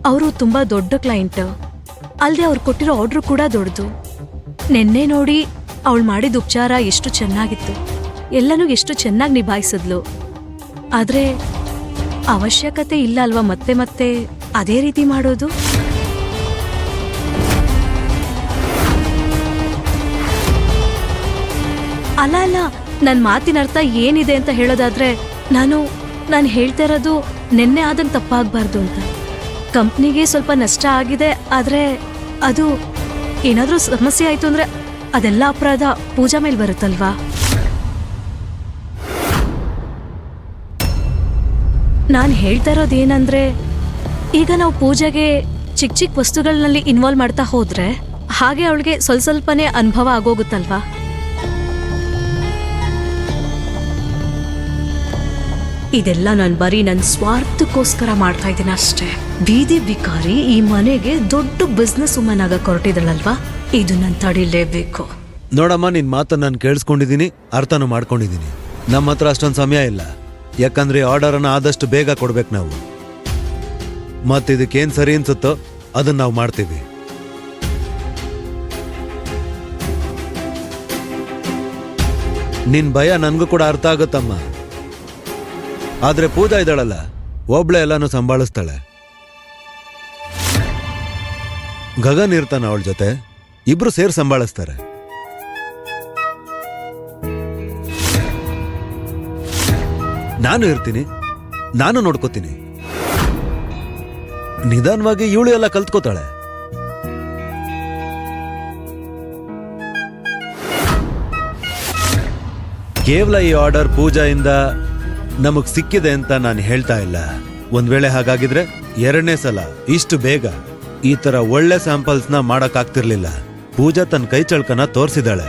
ಅವರು ತುಂಬಾ ದೊಡ್ಡ ಕ್ಲೈಂಟ್. ಅಲ್ಲದೆ ಅವ್ರು ಕೊಟ್ಟಿರೋ ಆರ್ಡರ್ ಕೂಡ ದೊಡ್ಡದು. ನೆನ್ನೆ ನೋಡಿ ಅವಳು ಮಾಡಿದ ಉಪಚಾರ ಎಷ್ಟು ಚೆನ್ನಾಗಿತ್ತು, ಎಲ್ಲನೂ ಎಷ್ಟು ಚೆನ್ನಾಗಿ ನಿಭಾಯಿಸಿದ್ಲು. ಆದ್ರೆ ಅವಶ್ಯಕತೆ ಇಲ್ಲ ಅಲ್ವಾ ಮತ್ತೆ ಮತ್ತೆ ಅದೇ ರೀತಿ ಮಾಡೋದು? ಅಲ್ಲ ಅಲ್ಲ, ನನ್ನ ಮಾತಿನ ಅರ್ಥ ಏನಿದೆ ಅಂತ ಹೇಳೋದಾದ್ರೆ, ನಾನು ಹೇಳ್ತಾ ಇರೋದು ನೆನ್ನೆ ಆದಂಗೆ ತಪ್ಪಾಗಬಾರ್ದು ಅಂತ. ಕಂಪ್ನಿಗೆ ಸ್ವಲ್ಪ ನಷ್ಟ ಆಗಿದೆ, ಆದ್ರೆ ಅದು ಏನಾದ್ರೂ ಸಮಸ್ಯೆ ಆಯ್ತು ಅಂದ್ರೆ ಅದೆಲ್ಲ ಅಪರಾಧ ಪೂಜಾ ಮೇಲೆ ಬರುತ್ತಲ್ವಾ? ನಾನು ಹೇಳ್ತಾ ಇರೋದೇನಂದ್ರೆ, ಈಗ ನಾವು ಪೂಜೆಗೆ ಚಿಕ್ಕ ಚಿಕ್ಕ ವಸ್ತುಗಳಲ್ಲಿ ಇನ್ವಾಲ್ವ್ ಮಾಡ್ತಾ ಹೋದ್ರೆ ಹಾಗೆ ಅವಳಿಗೆ ಸ್ವಲ್ಪನೇ ಅನುಭವ ಆಗೋಗುತ್ತಲ್ವಾ? ಇದೆಲ್ಲ ನಾನು ಬರೀ ನನ್ನ ಸ್ವಾರ್ಥಕ್ಕೋಸ್ಕರ ಮಾಡ್ತಾ ಇದ್ದೀನಿ ಅಷ್ಟೇ. ಬೀದಿ ಬಿಕಾರಿ ಈ ಮನೆಗೆ ದೊಡ್ಡ ಬಿಸ್ನೆಸ್ ವುಮನ್ ಆಗಕ್ಕೆ ಹೊರಟಿದಳಲ್ವಾ, ಇದು ನಾನು ತಡಿಲೇಬೇಕು. ನೋಡಮ್ಮ, ನಿನ್ ಮಾತನ್ನ ನಾನು ಕೇಳಿಸ್ಕೊಂಡಿದ್ದೀನಿ, ಅರ್ಥನೂ ಮಾಡ್ಕೊಂಡಿದ್ದೀನಿ. ನಮ್ಮ ಹತ್ರ ಅಷ್ಟೊಂದು ಸಮಯ ಇಲ್ಲ, ಯಾಕಂದ್ರೆ ಆರ್ಡರನ್ನ ಆದಷ್ಟು ಬೇಗ ಕೊಡ್ಬೇಕು ನಾವು. ಮತ್ತಿದಕ್ಕೇನ್ ಸರಿ ಅನ್ಸುತ್ತೋ ಅದನ್ನ ನಾವು ಮಾಡ್ತೀವಿ. ನಿನ್ ಭಯ ನನ್ಗೂ ಕೂಡ ಅರ್ಥ ಆಗುತ್ತಮ್ಮ. ಆದ್ರೆ ಪೂಜಾ ಇದ್ದಾಳಲ್ಲ, ಒಬ್ಳೆ ಎಲ್ಲಾನು ಸಂಭಾಳಿಸ್ತಾಳೆ. ಗಗನ್ ಇರ್ತಾನ ಅವಳ ಜೊತೆ, ಇಬ್ರು ಸೇರ್ ಸಂಭಾಳಿಸ್ತಾರೆ. ನಾನು ಇರ್ತೀನಿ, ನಾನು ನೋಡ್ಕೋತೀನಿ. ನಿಧಾನವಾಗಿ ಇವಳು ಎಲ್ಲ ಕಲ್ತ್ಕೋತಾಳೆ. ಕೇವಲ ಈ ಆರ್ಡರ್ ಪೂಜಾಯಿಂದ ನಮಗ್ ಸಿಕ್ಕಿದೆ ಅಂತ ನಾನು ಹೇಳ್ತಾ ಇಲ್ಲ. ಒಂದ್ ವೇಳೆ ಹಾಗಾಗಿದ್ರೆ ಎರಡನೇ ಸಲ ಇಷ್ಟು ಬೇಗ ಈ ತರ ಒಳ್ಳೆ ಸ್ಯಾಂಪಲ್ಸ್ ನ ಮಾಡಕ್ ಆಗ್ತಿರ್ಲಿಲ್ಲ. ಪೂಜಾ ತನ್ನ ಕೈ ಚಳಕನ ತೋರಿಸಿದಾಳೆ.